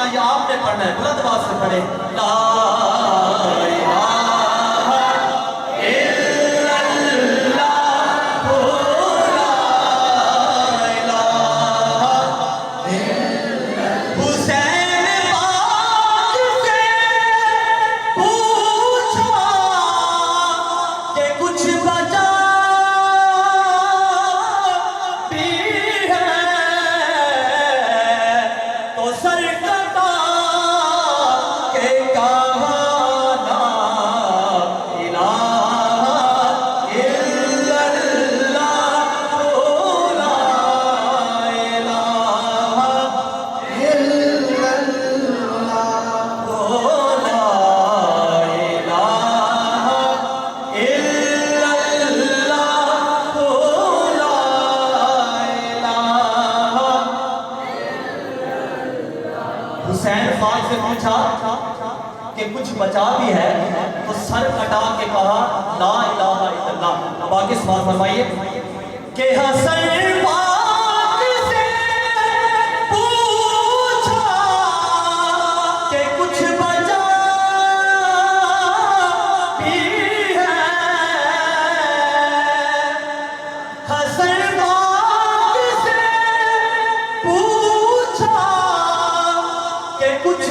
پڑھنا یا آپ نے پڑھنا ہے؟ بلند آواز سے پڑھیں لا الہ الا اللہ لا الہ حسین پاک سے پوچھا کہ کچھ بچا بھی ہے تو سر کٹا کہ کہا لا الہ الا اللہ لا الہ حسین پاک سے پوچھا کہ کچھ بچا بھی ہے تو سر کٹا کے کہا لا الہ الا اللہ. اب آگے سوال فرمائیے کہ حسین پاک سے پوچھا کہ کچھ بچا بھی ہے. حسین پاک سے پوچھا کہ کچھ